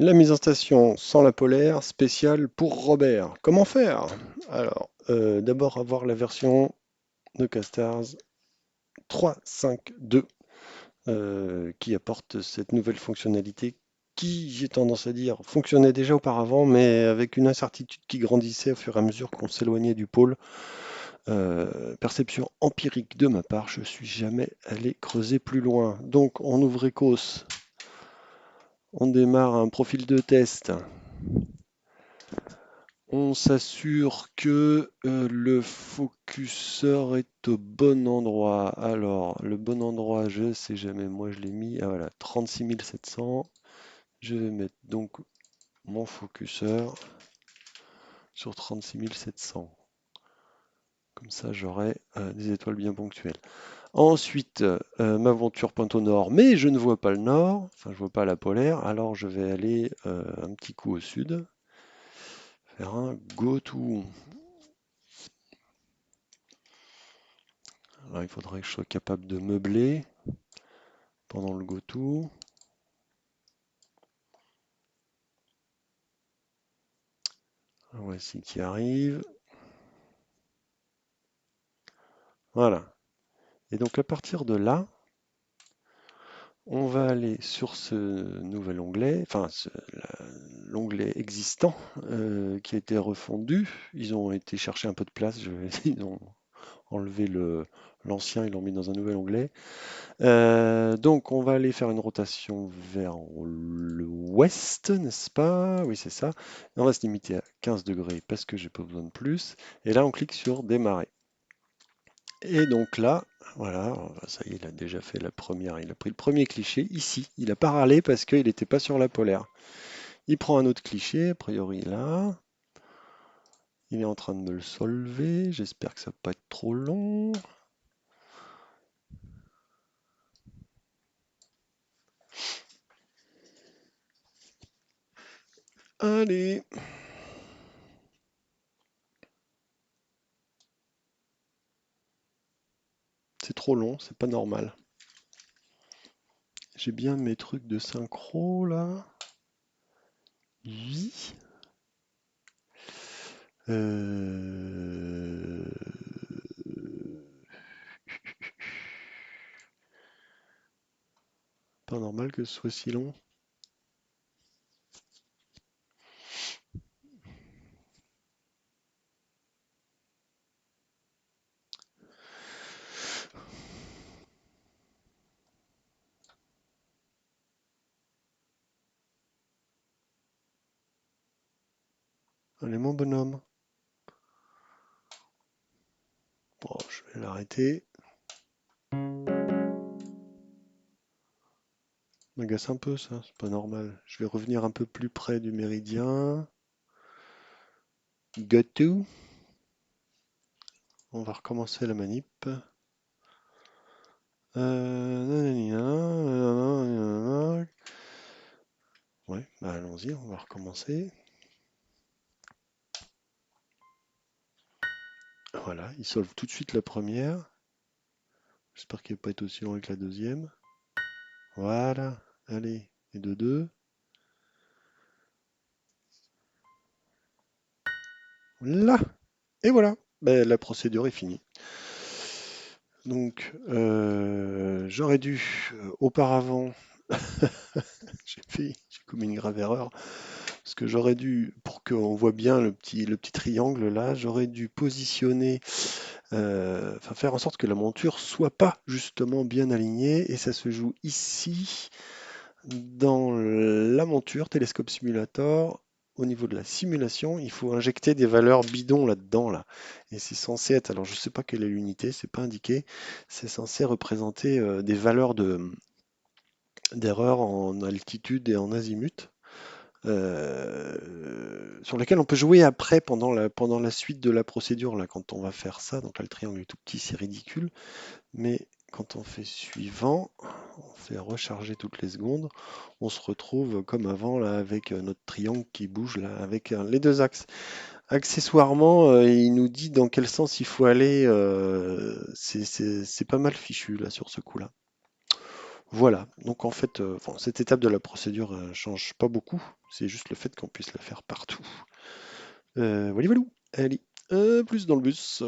La mise en station sans la polaire, spéciale pour Robert. Comment faire? Alors, d'abord avoir la version de Castars 3.5.2 qui apporte cette nouvelle fonctionnalité qui, j'ai tendance à dire, fonctionnait déjà auparavant, mais avec une incertitude qui grandissait au fur et à mesure qu'on s'éloignait du pôle. Perception empirique de ma part, je suis jamais allé creuser plus loin. Donc, on ouvre Ecos, on démarre un profil de test. On s'assure que le focuseur est au bon endroit. Alors, le bon endroit, je sais jamais, moi je l'ai mis, ah voilà, 36 700. Je vais mettre donc mon focuseur sur 36 700. Comme ça, j'aurai des étoiles bien ponctuelles. Ensuite, ma monture pointe au nord, mais je ne vois pas le nord, enfin je vois pas la polaire, alors je vais aller un petit coup au sud, faire un go to. Alors il faudrait que je sois capable de meubler pendant le go to. Voici qui arrive. Voilà. Et donc à partir de là, on va aller sur ce nouvel onglet, enfin l'onglet existant qui a été refondu. Ils ont été chercher un peu de place, ils ont enlevé l'ancien, ils l'ont mis dans un nouvel onglet. Donc on va aller faire une rotation vers l'ouest, n'est-ce pas? Oui, c'est ça. Et on va se limiter à 15 degrés parce que j'ai pas besoin de plus. Et là, on clique sur démarrer. Et donc là, voilà, ça y est, il a déjà fait la première, il a pris le premier cliché ici. Il a pas râlé parce qu'il n'était pas sur la polaire. Il prend un autre cliché, a priori là. Il est en train de me le solver. J'espère que ça va pas être trop long. Allez. C'est trop long, c'est pas normal. J'ai bien mes trucs de synchro là. Oui. Euh, Pas normal que ce soit si long. Allez mon bonhomme. Bon, je vais l'arrêter. M'agace un peu ça, c'est pas normal. Je vais revenir un peu plus près du méridien. Go to. On va recommencer la manip. Nanani, nanana. Ouais, bah allons-y, on va recommencer. Voilà, il solve tout de suite la première. J'espère qu'il va pas être aussi long que la deuxième. Voilà, allez, et de deux. Là, et voilà, ben, la procédure est finie. Donc, j'aurais dû auparavant, j'ai commis une grave erreur, parce que j'aurais dû, pour qu'on voit bien le petit triangle là, j'aurais dû positionner, enfin faire en sorte que la monture soit pas justement bien alignée, et ça se joue ici, dans la monture, Télescope Simulator. Au niveau de la simulation, il faut injecter des valeurs bidons là-dedans, là. Et c'est censé être, alors je ne sais pas quelle est l'unité, c'est pas indiqué, c'est censé représenter des valeurs d'erreur en altitude et en azimut, sur lesquelles on peut jouer après pendant la suite de la procédure, là, quand on va faire ça. Donc là, le triangle est tout petit, c'est ridicule. Mais quand on fait suivant, on fait recharger toutes les secondes, on se retrouve comme avant là avec notre triangle qui bouge là avec les deux axes. Accessoirement, il nous dit dans quel sens il faut aller. C'est pas mal fichu là sur ce coup-là. Voilà, donc en fait, bon, cette étape de la procédure change pas beaucoup, c'est juste le fait qu'on puisse le faire partout. Voilà, voilà. Allez, plus dans le bus.